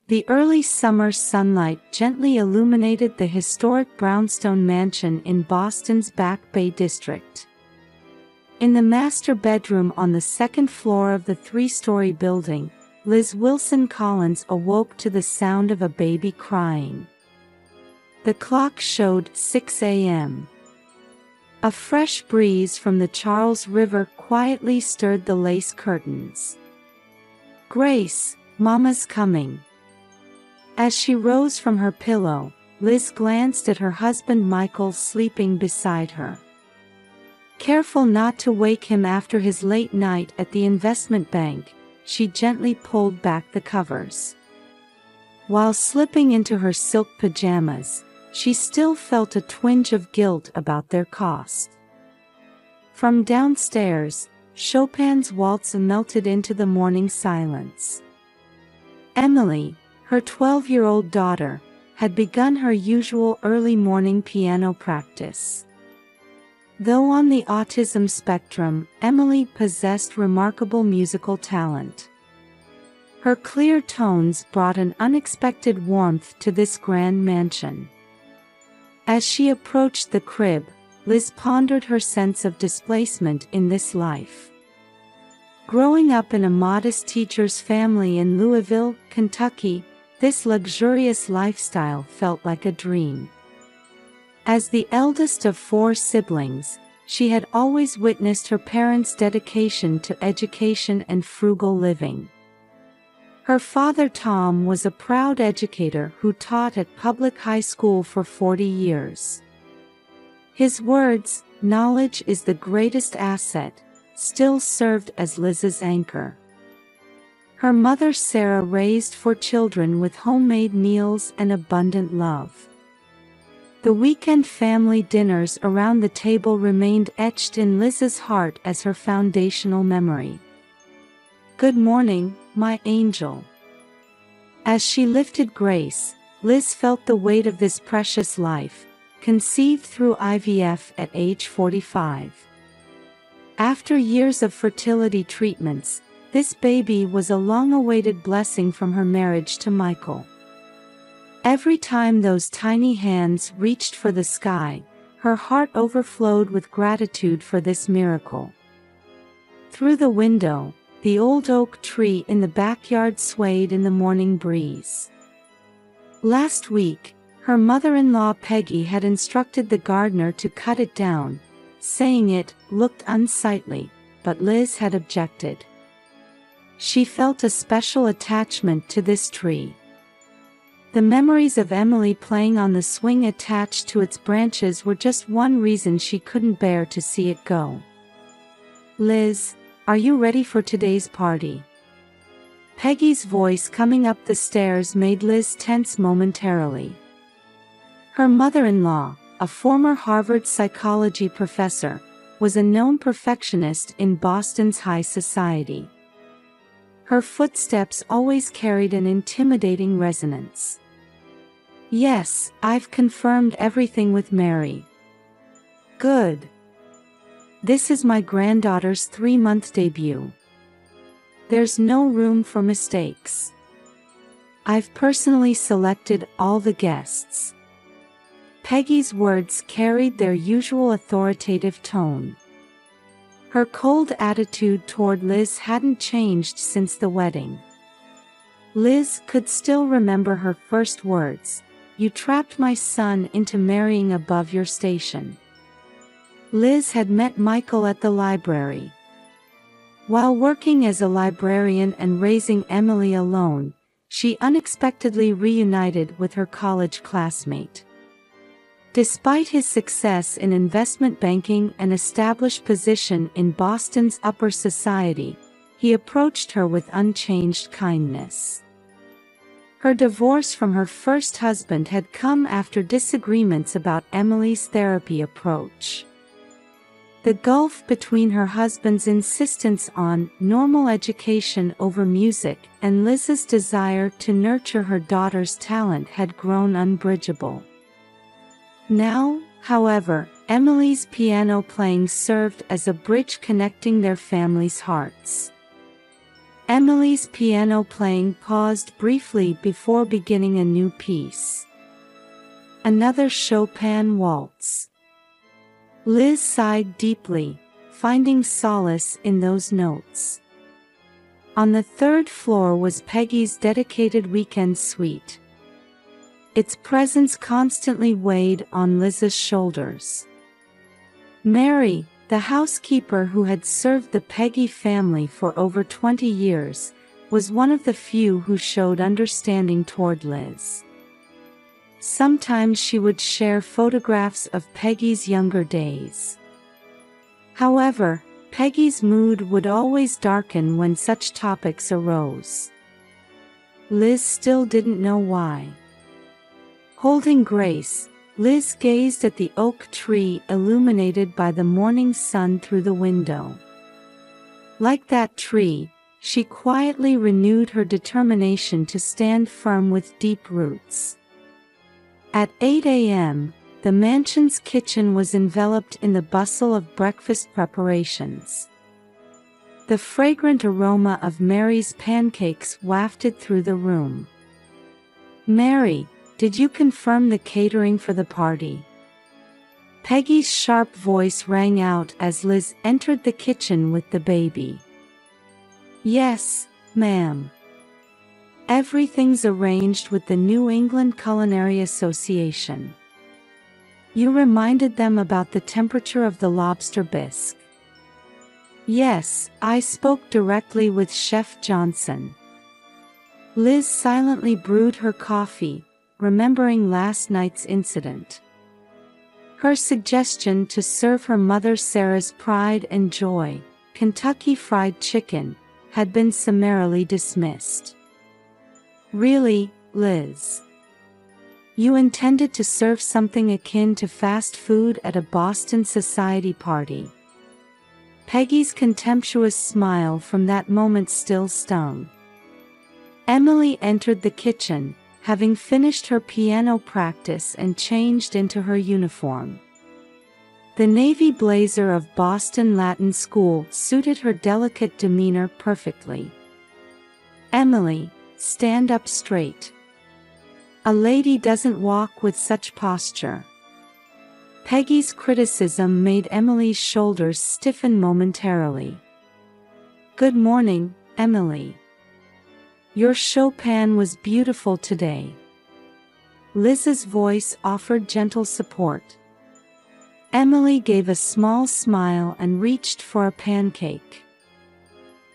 The early summer sunlight gently illuminated the historic brownstone mansion in Boston's Back Bay district. In the master bedroom on the second floor of the three-story building, Liz Wilson Collins awoke to the sound of a baby crying. The clock showed 6 a.m. A fresh breeze from the Charles River quietly stirred the lace curtains. "Grace, Mama's coming." As she rose from her pillow, Liz glanced at her husband Michael sleeping beside her. Careful not to wake him after his late night at the investment bank, she gently pulled back the covers. While slipping into her silk pajamas, she still felt a twinge of guilt about their cost. From downstairs, Chopin's waltz melted into the morning silence. Emily, her 12-year-old daughter, had begun her usual early morning piano practice. Though on the autism spectrum, Emily possessed remarkable musical talent. Her clear tones brought an unexpected warmth to this grand mansion. As she approached the crib, Liz pondered her sense of displacement in this life. Growing up in a modest teacher's family in Louisville, Kentucky, this luxurious lifestyle felt like a dream. As the eldest of 4 siblings, she had always witnessed her parents' dedication to education and frugal living. Her father Tom was a proud educator who taught at public high school for 40 years. His words, "Knowledge is the greatest asset," still served as Liz's anchor. Her mother Sarah raised 4 children with homemade meals and abundant love. The weekend family dinners around the table remained etched in Liz's heart as her foundational memory. "Good morning, my angel." As she lifted Grace, Liz felt the weight of this precious life, conceived through IVF at age 45. After years of fertility treatments, this baby was a long-awaited blessing from her marriage to Michael. Every time those tiny hands reached for the sky, her heart overflowed with gratitude for this miracle. Through the window, the old oak tree in the backyard swayed in the morning breeze. Last week, her mother-in-law Peggy had instructed the gardener to cut it down, saying it looked unsightly, but Liz had objected. She felt a special attachment to this tree. The memories of Emily playing on the swing attached to its branches were just one reason she couldn't bear to see it go. "Liz, are you ready for today's party?" Peggy's voice coming up the stairs made Liz tense momentarily. Her mother-in-law, a former Harvard psychology professor, was a known perfectionist in Boston's high society. Her footsteps always carried an intimidating resonance. "Yes, I've confirmed everything with Mary." "Good. This is my granddaughter's 3-month debut. There's no room for mistakes. I've personally selected all the guests." Peggy's words carried their usual authoritative tone. Her cold attitude toward Liz hadn't changed since the wedding. Liz could still remember her first words, "You trapped my son into marrying above your station." Liz had met Michael at the library. While working as a librarian and raising Emily alone, she unexpectedly reunited with her college classmate. Despite his success in investment banking and established position in Boston's upper society, he approached her with unchanged kindness. Her divorce from her first husband had come after disagreements about Emily's therapy approach. The gulf between her husband's insistence on normal education over music and Liz's desire to nurture her daughter's talent had grown unbridgeable. Now, however, Emily's piano playing served as a bridge connecting their families' hearts. Emily's piano playing paused briefly before beginning a new piece. Another Chopin waltz. Liz sighed deeply, finding solace in those notes. On the third floor was Peggy's dedicated weekend suite. Its presence constantly weighed on Liz's shoulders. Mary, the housekeeper who had served the Peggy family for over 20 years, was one of the few who showed understanding toward Liz. Sometimes she would share photographs of Peggy's younger days. However, Peggy's mood would always darken when such topics arose. Liz still didn't know why. Holding Grace, Liz gazed at the oak tree illuminated by the morning sun through the window. Like that tree, she quietly renewed her determination to stand firm with deep roots. At 8 a.m., the mansion's kitchen was enveloped in the bustle of breakfast preparations. The fragrant aroma of Mary's pancakes wafted through the room. "Mary, did you confirm the catering for the party?" Peggy's sharp voice rang out as Liz entered the kitchen with the baby. "Yes, ma'am. Everything's arranged with the New England Culinary Association." "You reminded them about the temperature of the lobster bisque?" "Yes, I spoke directly with Chef Johnson." Liz silently brewed her coffee, remembering last night's incident. Her suggestion to serve her mother Sarah's pride and joy, Kentucky Fried Chicken, had been summarily dismissed. "Really, Liz? You intended to serve something akin to fast food at a Boston society party?" Peggy's contemptuous smile from that moment still stung. Emily entered the kitchen, having finished her piano practice and changed into her uniform. The navy blazer of Boston Latin School suited her delicate demeanor perfectly. "Emily, stand up straight. A lady doesn't walk with such posture." Peggy's criticism made Emily's shoulders stiffen momentarily. "Good morning, Emily. Your Chopin was beautiful today." Liz's voice offered gentle support. Emily gave a small smile and reached for a pancake.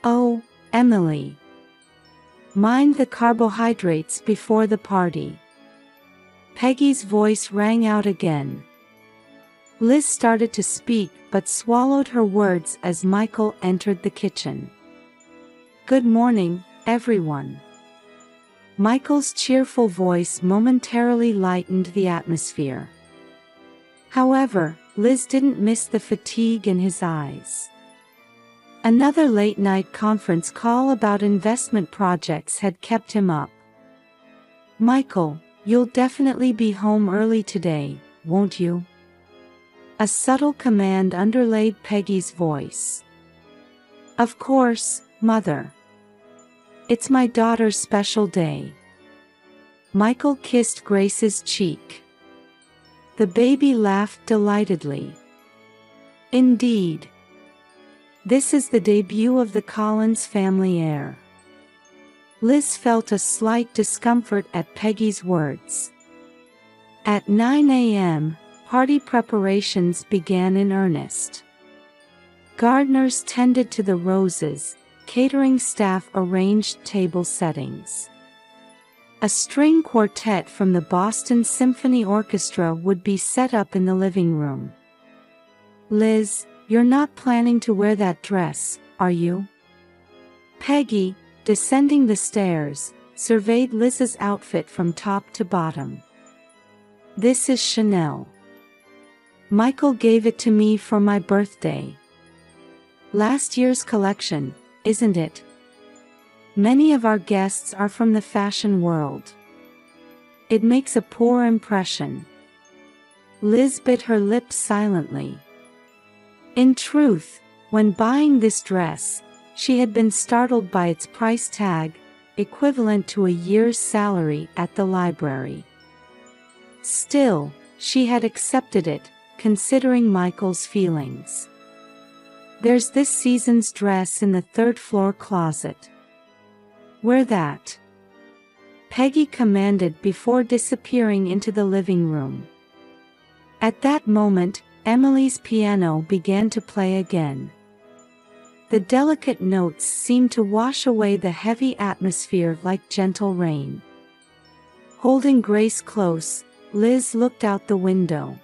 "Oh, Emily. Mind the carbohydrates before the party." Peggy's voice rang out again. Liz started to speak but swallowed her words as Michael entered the kitchen. "Good morning, everyone." Michael's cheerful voice momentarily lightened the atmosphere. However, Liz didn't miss the fatigue in his eyes. Another late-night conference call about investment projects had kept him up. "Michael, you'll definitely be home early today, won't you?" A subtle command underlaid Peggy's voice. "Of course, Mother. It's my daughter's special day." Michael kissed Grace's cheek. The baby laughed delightedly. "Indeed. This is the debut of the Collins family heir." Liz felt a slight discomfort at Peggy's words. At 9 a.m., party preparations began in earnest. Gardeners tended to the roses, catering staff arranged table settings. A string quartet from the Boston Symphony Orchestra would be set up in the living room. "Liz, you're not planning to wear that dress, are you?" Peggy, descending the stairs, surveyed Liz's outfit from top to bottom. "This is Chanel. Michael gave it to me for my birthday. Last year's collection, isn't it? Many of our guests are from the fashion world. It makes a poor impression." Liz bit her lips silently. In truth, when buying this dress, She had been startled by its price tag, equivalent to a year's salary at the library. Still, she had accepted it, considering Michael's feelings. "There's this season's dress in the third-floor closet. Wear that," Peggy commanded before disappearing into the living room. At that moment, Emily's piano began to play again. The delicate notes seemed to wash away the heavy atmosphere like gentle rain. Holding Grace close, Liz looked out the window.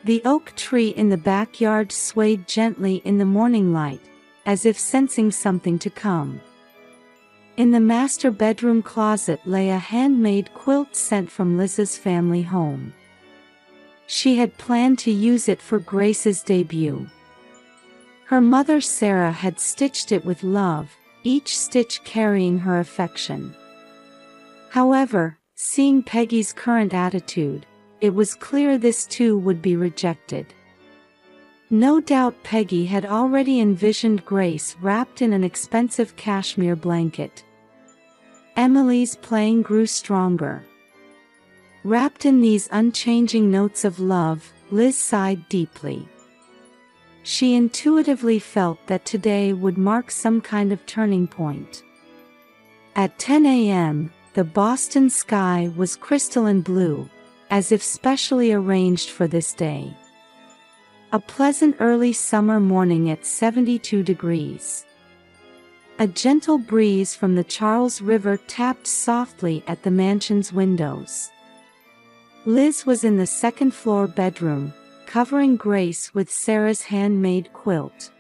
The oak tree in the backyard swayed gently in the morning light, as if sensing something to come. In the master bedroom closet lay a handmade quilt sent from Liz's family home. She had planned to use it for Grace's debut. Her mother Sarah had stitched it with love, each stitch carrying her affection. However, seeing Peggy's current attitude, it was clear this too would be rejected. No doubt Peggy had already envisioned Grace wrapped in an expensive cashmere blanket. Emily's playing grew stronger. Wrapped in these unchanging notes of love, Liz sighed deeply. She intuitively felt that today would mark some kind of turning point. At 10 a.m., the Boston sky was crystalline blue, as if specially arranged for this day. A pleasant early summer morning at 72 degrees. A gentle breeze from the Charles River tapped softly at the mansion's windows. Liz was in the second-floor bedroom, covering Grace with Sarah's handmade quilt.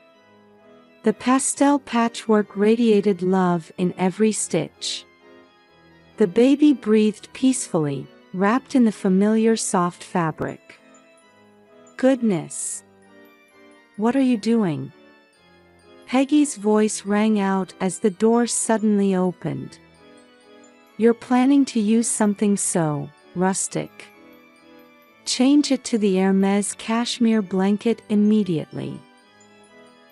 The pastel patchwork radiated love in every stitch. The baby breathed peacefully, wrapped in the familiar soft fabric. "Goodness! What are you doing?" Peggy's voice rang out as the door suddenly opened. "You're planning to use something so rustic. Change it to the Hermes cashmere blanket immediately."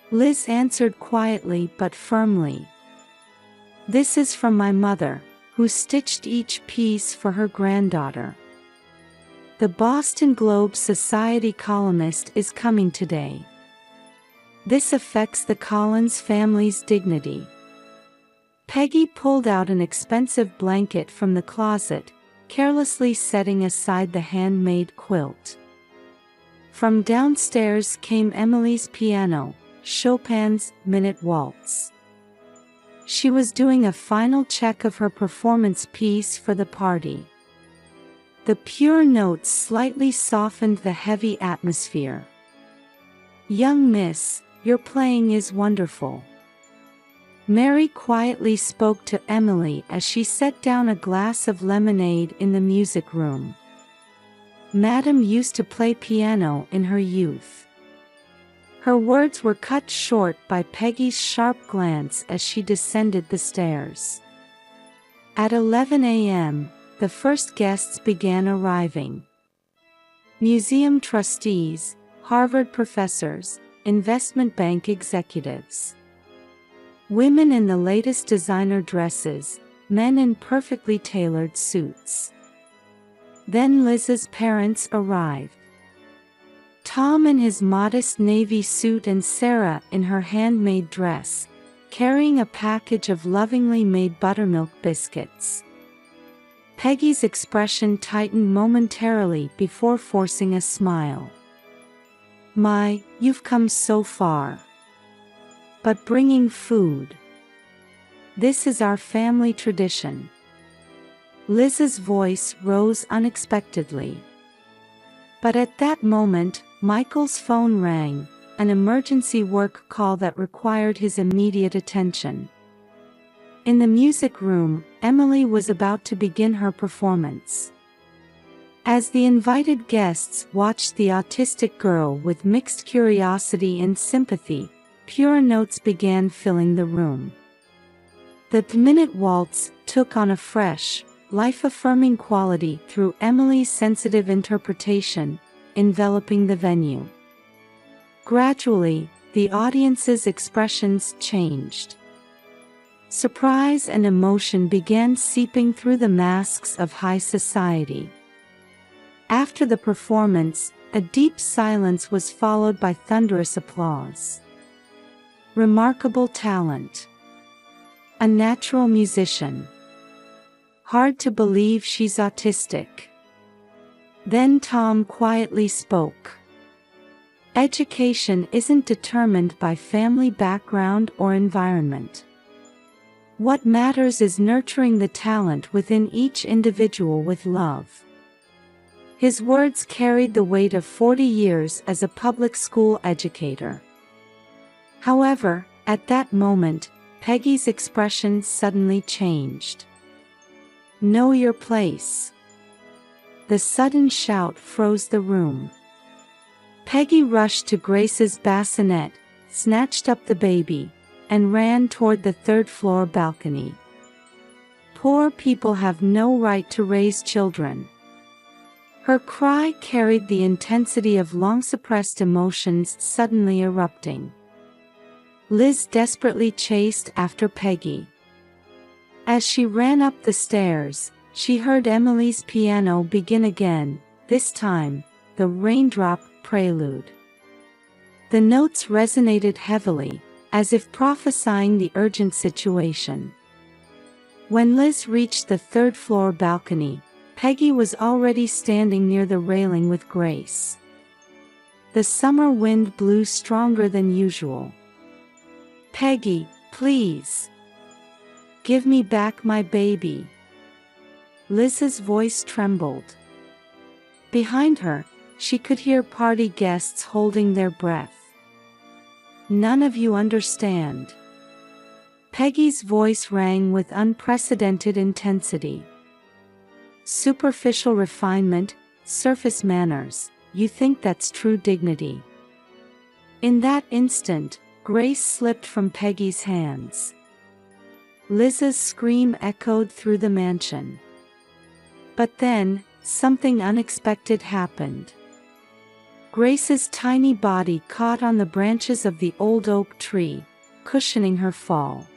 Liz answered quietly but firmly. "This is from my mother, who stitched each piece for her granddaughter. The Boston Globe Society columnist is coming today. This affects the Collins family's dignity." Peggy pulled out an expensive blanket from the closet, carelessly setting aside the handmade quilt. From downstairs came Emily's piano, Chopin's Minute Waltz. She was doing a final check of her performance piece for the party. The pure notes slightly softened the heavy atmosphere. "Young miss, your playing is wonderful." Mary quietly spoke to Emily as she set down a glass of lemonade in the music room. "Madam used to play piano in her youth." Her words were cut short by Peggy's sharp glance as she descended the stairs. At 11 a.m., the first guests began arriving. Museum trustees, Harvard professors, investment bank executives. Women in the latest designer dresses, men in perfectly tailored suits. Then Liz's parents arrived. Tom in his modest navy suit and Sarah in her handmade dress, carrying a package of lovingly made buttermilk biscuits. Peggy's expression tightened momentarily before forcing a smile. "My, you've come so far. But bringing food. This is our family tradition." Liz's voice rose unexpectedly. But at that moment, Michael's phone rang, an emergency work call that required his immediate attention. In the music room, Emily was about to begin her performance. As the invited guests watched the autistic girl with mixed curiosity and sympathy, pure notes began filling the room. The Minute Waltz took on a fresh, life-affirming quality through Emily's sensitive interpretation, enveloping the venue. Gradually, the audience's expressions changed. Surprise and emotion began seeping through the masks of high society. After the performance, a deep silence was followed by thunderous applause. Remarkable talent. A natural musician. Hard to believe she's autistic. Then Tom quietly spoke. Education isn't determined by family background or environment. What matters is nurturing the talent within each individual with love. His words carried the weight of 40 years as a public school educator. However, at that moment, Peggy's expression suddenly changed. Know your place. The sudden shout froze the room. Peggy rushed to Grace's bassinet, snatched up the baby, and ran toward the third-floor balcony. Poor people have no right to raise children. Her cry carried the intensity of long-suppressed emotions suddenly erupting. Liz desperately chased after Peggy. As she ran up the stairs, she heard Emily's piano begin again, this time, the raindrop prelude. The notes resonated heavily, as if prophesying the urgent situation. When Liz reached the third-floor balcony, Peggy was already standing near the railing with Grace. The summer wind blew stronger than usual. "Peggy, please. Give me back my baby." Liz's voice trembled. Behind her, she could hear party guests holding their breath. "None of you understand." Peggy's voice rang with unprecedented intensity. "Superficial refinement, surface manners, you think that's true dignity?" In that instant, Grace slipped from Peggy's hands. Liz's scream echoed through the mansion. But then, something unexpected happened. Grace's tiny body caught on the branches of the old oak tree, cushioning her fall.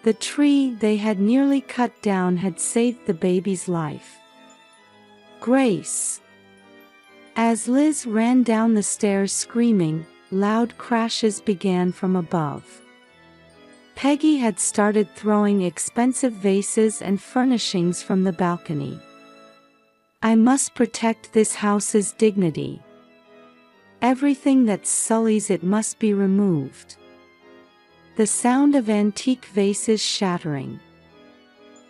The tree they had nearly cut down had saved the baby's life. "Grace!" As Liz ran down the stairs screaming, loud crashes began from above. Peggy had started throwing expensive vases and furnishings from the balcony. "I must protect this house's dignity. Everything that sullies it must be removed." The sound of antique vases shattering.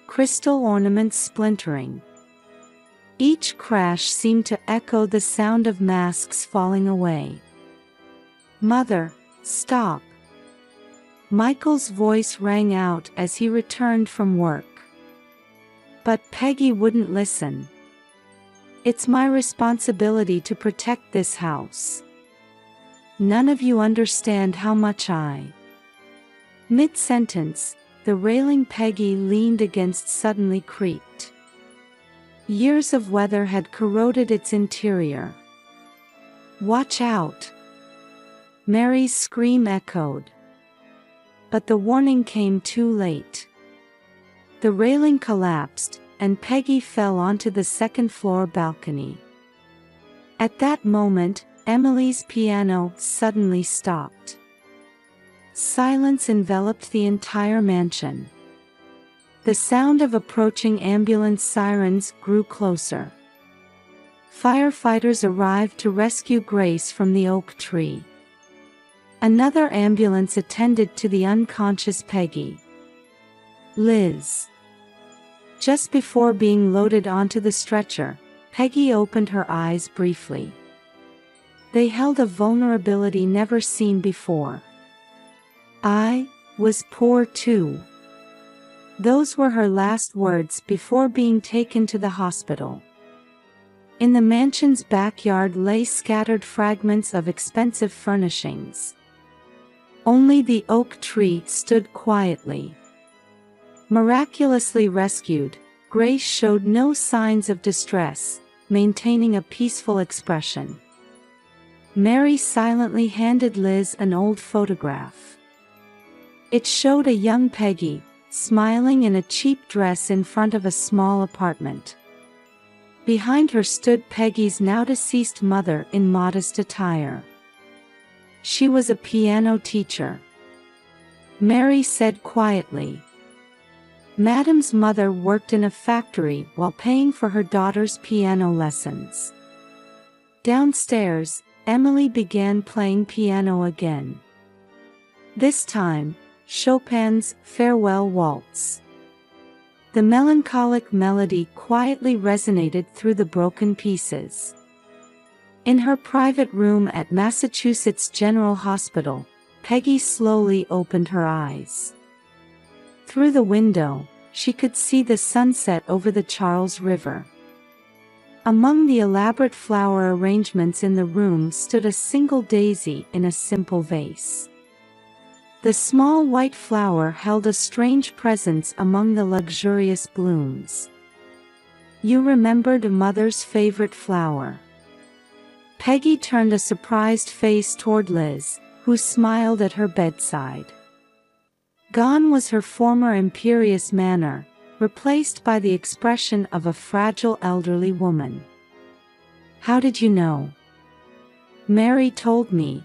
Crystal ornaments splintering. Each crash seemed to echo the sound of masks falling away. "Mother, stop." Michael's voice rang out as he returned from work. But Peggy wouldn't listen. "It's my responsibility to protect this house. None of you understand how much I..." Mid-sentence, the railing Peggy leaned against suddenly creaked. Years of weather had corroded its interior. "Watch out!" Mary's scream echoed. But the warning came too late. The railing collapsed, and Peggy fell onto the second-floor balcony. At that moment, Emily's piano suddenly stopped. Silence enveloped the entire mansion. The sound of approaching ambulance sirens grew closer. Firefighters arrived to rescue Grace from the oak tree. Another ambulance attended to the unconscious Peggy. Liz. Just before being loaded onto the stretcher, Peggy opened her eyes briefly. They held a vulnerability never seen before. "I was poor too." Those were her last words before being taken to the hospital. In the mansion's backyard lay scattered fragments of expensive furnishings. Only the oak tree stood quietly. Miraculously rescued, Grace showed no signs of distress, maintaining a peaceful expression. Mary silently handed Liz an old photograph. It showed a young Peggy, smiling in a cheap dress in front of a small apartment. Behind her stood Peggy's now-deceased mother in modest attire. She was a piano teacher. Mary said quietly. Madam's mother worked in a factory while paying for her daughter's piano lessons. Downstairs, Emily began playing piano again. This time, Chopin's Farewell Waltz. The melancholic melody quietly resonated through the broken pieces. In her private room at Massachusetts General Hospital, Peggy slowly opened her eyes. Through the window, she could see the sunset over the Charles River. Among the elaborate flower arrangements in the room stood a single daisy in a simple vase. The small white flower held a strange presence among the luxurious blooms. You remembered Mother's favorite flower. Peggy turned a surprised face toward Liz, who smiled at her bedside. Gone was her former imperious manner, replaced by the expression of a fragile elderly woman. How did you know? Mary told me.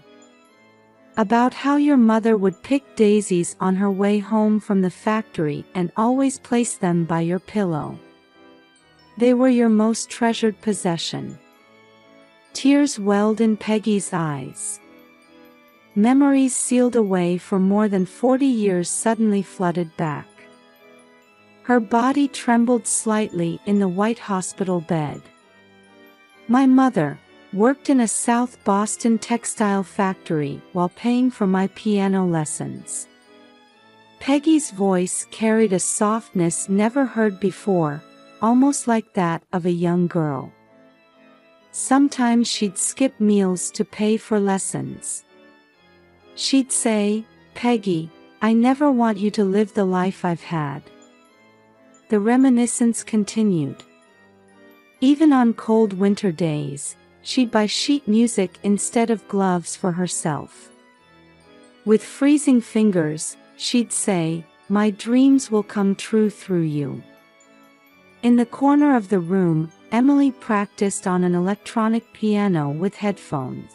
About how your mother would pick daisies on her way home from the factory and always place them by your pillow. They were your most treasured possession. Tears welled in Peggy's eyes. Memories sealed away for more than 40 years suddenly flooded back. Her body trembled slightly in the white hospital bed. My mother worked in a South Boston textile factory while paying for my piano lessons. Peggy's voice carried a softness never heard before, almost like that of a young girl. Sometimes she'd skip meals to pay for lessons. She'd say, "Peggy, I never want you to live the life I've had." The reminiscence continued. Even on cold winter days, she'd buy sheet music instead of gloves for herself. With freezing fingers, she'd say, "My dreams will come true through you." In the corner of the room, Emily practiced on an electronic piano with headphones.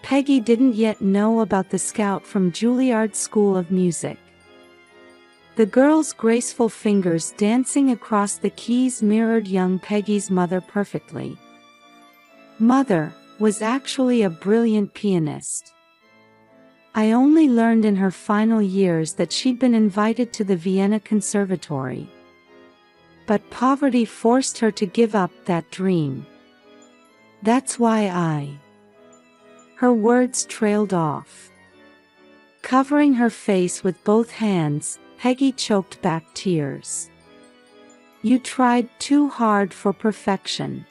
Peggy didn't yet know about the scout from Juilliard School of Music. The girl's graceful fingers dancing across the keys mirrored young Peggy's mother perfectly. Mother was actually a brilliant pianist. I only learned in her final years that she'd been invited to the Vienna Conservatory. But poverty forced her to give up that dream. That's why Her words trailed off. Covering her face with both hands, Peggy choked back tears. You tried too hard for perfection.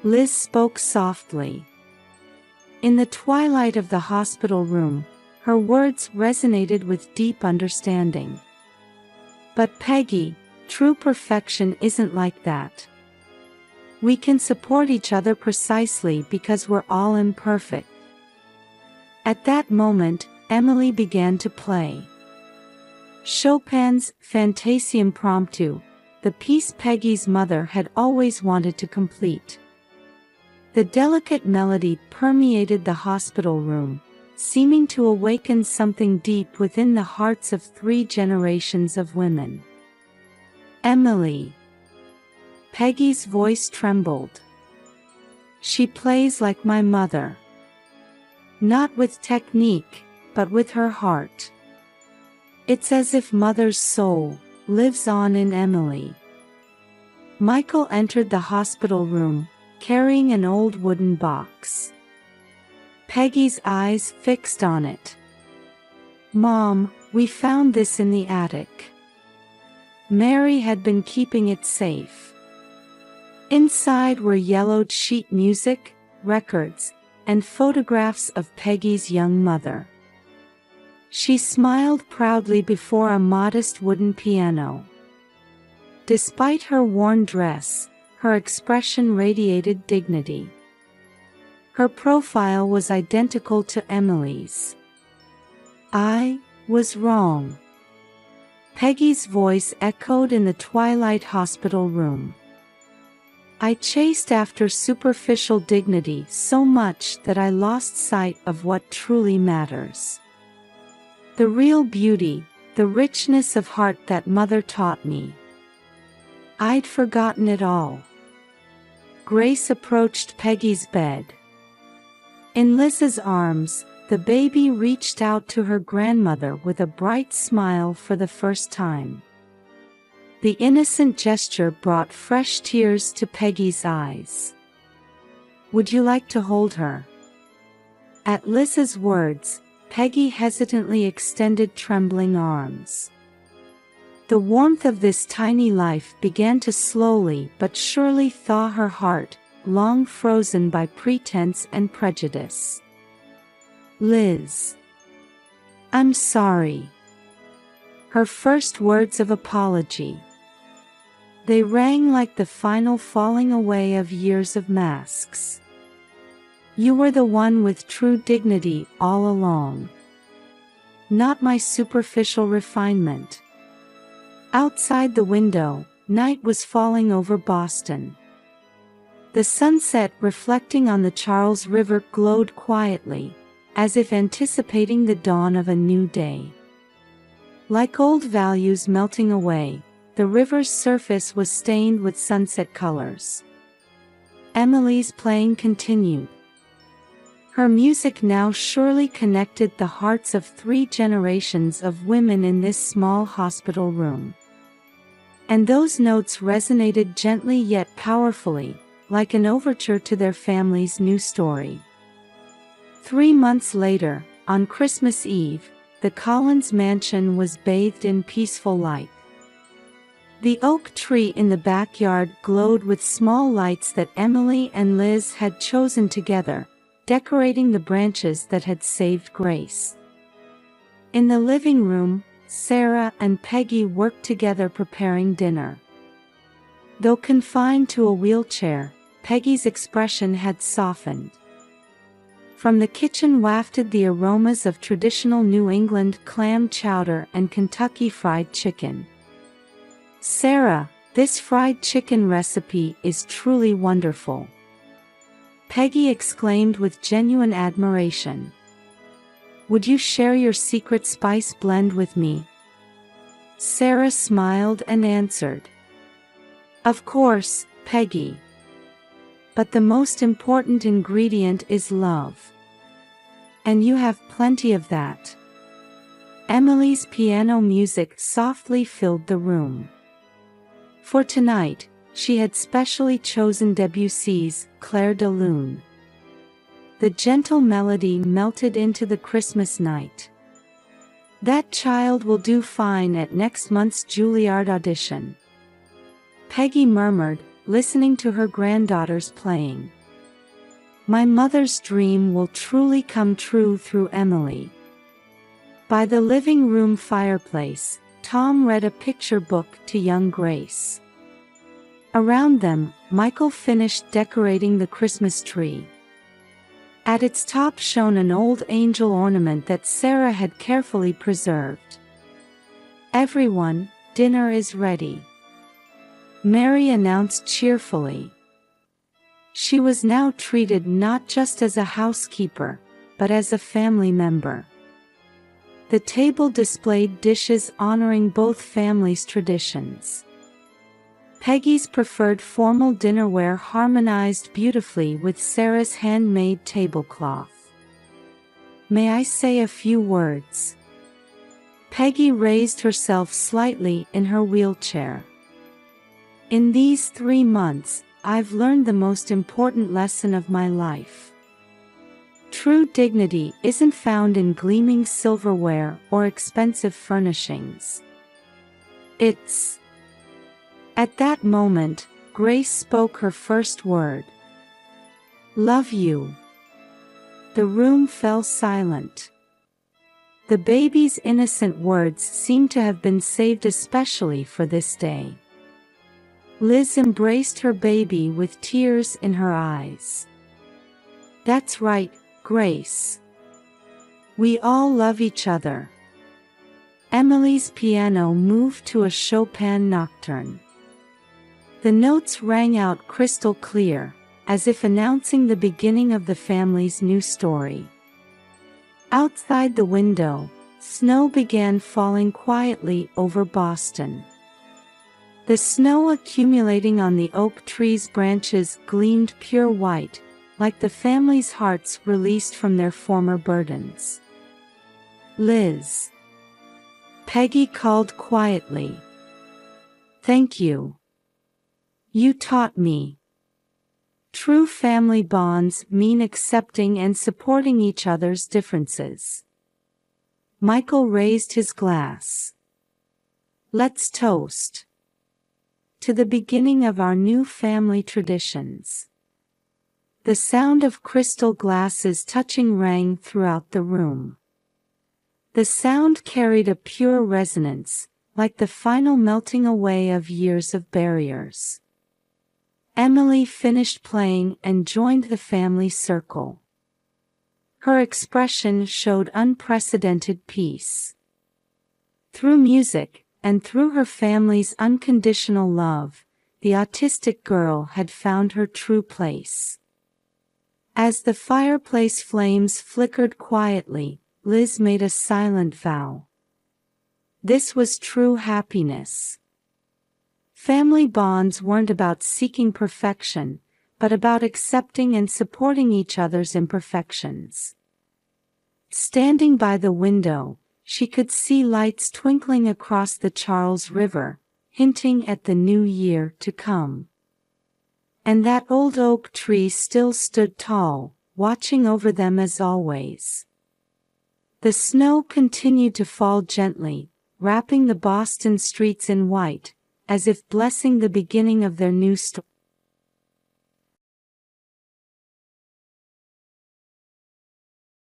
Liz spoke softly. In the twilight of the hospital room, her words resonated with deep understanding. But Peggy, true perfection isn't like that. We can support each other precisely because we're all imperfect. At that moment, Emily began to play Chopin's Fantasia Impromptu, the piece Peggy's mother had always wanted to complete. The delicate melody permeated the hospital room, seeming to awaken something deep within the hearts of 3 generations of women. Emily. Peggy's voice trembled. She plays like my mother. Not with technique, but with her heart. It's as if Mother's soul lives on in Emily. Michael entered the hospital room, carrying an old wooden box. Peggy's eyes fixed on it. Mom, we found this in the attic. Mary had been keeping it safe. Inside were yellowed sheet music, records, and photographs of Peggy's young mother. She smiled proudly before a modest wooden piano. Despite her worn dress, her expression radiated dignity. Her profile was identical to Emily's. I was wrong. Peggy's voice echoed in the twilight hospital room. I chased after superficial dignity so much that I lost sight of what truly matters. The real beauty, the richness of heart that mother taught me. I'd forgotten it all. Grace approached Peggy's bed. In Liz's arms, the baby reached out to her grandmother with a bright smile for the first time. The innocent gesture brought fresh tears to Peggy's eyes. Would you like to hold her? At Liz's words, Peggy hesitantly extended trembling arms. The warmth of this tiny life began to slowly but surely thaw her heart, long frozen by pretense and prejudice. Liz. I'm sorry. Her first words of apology. They rang like the final falling away of years of masks. You were the one with true dignity all along. Not my superficial refinement. Outside the window, night was falling over Boston. The sunset reflecting on the Charles River glowed quietly, as if anticipating the dawn of a new day. Like old values melting away, the river's surface was stained with sunset colors. Emily's playing continued. Her music now surely connected the hearts of 3 generations of women in this small hospital room. And those notes resonated gently yet powerfully, like an overture to their family's new story. 3 months later, on Christmas Eve, the Collins mansion was bathed in peaceful light. The oak tree in the backyard glowed with small lights that Emily and Liz had chosen together, decorating the branches that had saved Grace. In the living room, Sarah and Peggy worked together preparing dinner. Though confined to a wheelchair, Peggy's expression had softened. From the kitchen wafted the aromas of traditional New England clam chowder and Kentucky fried chicken. Sarah, this fried chicken recipe is truly wonderful. Peggy exclaimed with genuine admiration. Would you share your secret spice blend with me? Sarah smiled and answered. Of course, Peggy. But the most important ingredient is love. And you have plenty of that. Emily's piano music softly filled the room. For tonight, she had specially chosen Debussy's Clair de Lune. The gentle melody melted into the Christmas night. That child will do fine at next month's Juilliard audition. Peggy murmured, listening to her granddaughters playing. My mother's dream will truly come true through Emily. By the living room fireplace, Tom read a picture book to young Grace. Around them, Michael finished decorating the Christmas tree. At its top shone an old angel ornament that Sarah had carefully preserved. Everyone, dinner is ready, Mary announced cheerfully. She was now treated not just as a housekeeper, but as a family member. The table displayed dishes honoring both families' traditions. Peggy's preferred formal dinnerware harmonized beautifully with Sarah's handmade tablecloth. May I say a few words? Peggy raised herself slightly in her wheelchair. In these 3 months, I've learned the most important lesson of my life. True dignity isn't found in gleaming silverware or expensive furnishings. It's... At that moment, Grace spoke her first word. Love you. The room fell silent. The baby's innocent words seemed to have been saved especially for this day. Liz embraced her baby with tears in her eyes. That's right, Grace. We all love each other. Emily's piano moved to a Chopin nocturne. The notes rang out crystal clear, as if announcing the beginning of the family's new story. Outside the window, snow began falling quietly over Boston. The snow accumulating on the oak tree's branches gleamed pure white, like the family's hearts released from their former burdens. Liz. Peggy called quietly. Thank you. You taught me. True family bonds mean accepting and supporting each other's differences. Michael raised his glass. Let's toast to the beginning of our new family traditions. The sound of crystal glasses touching rang throughout the room. The sound carried a pure resonance, like the final melting away of years of barriers. Emily finished playing and joined the family circle. Her expression showed unprecedented peace. Through music, and through her family's unconditional love, the autistic girl had found her true place. As the fireplace flames flickered quietly, Liz made a silent vow. This was true happiness. Family bonds weren't about seeking perfection, but about accepting and supporting each other's imperfections. Standing by the window, she could see lights twinkling across the Charles River, hinting at the new year to come. And that old oak tree still stood tall, watching over them as always. The snow continued to fall gently, wrapping the Boston streets in white, as if blessing the beginning of their new story.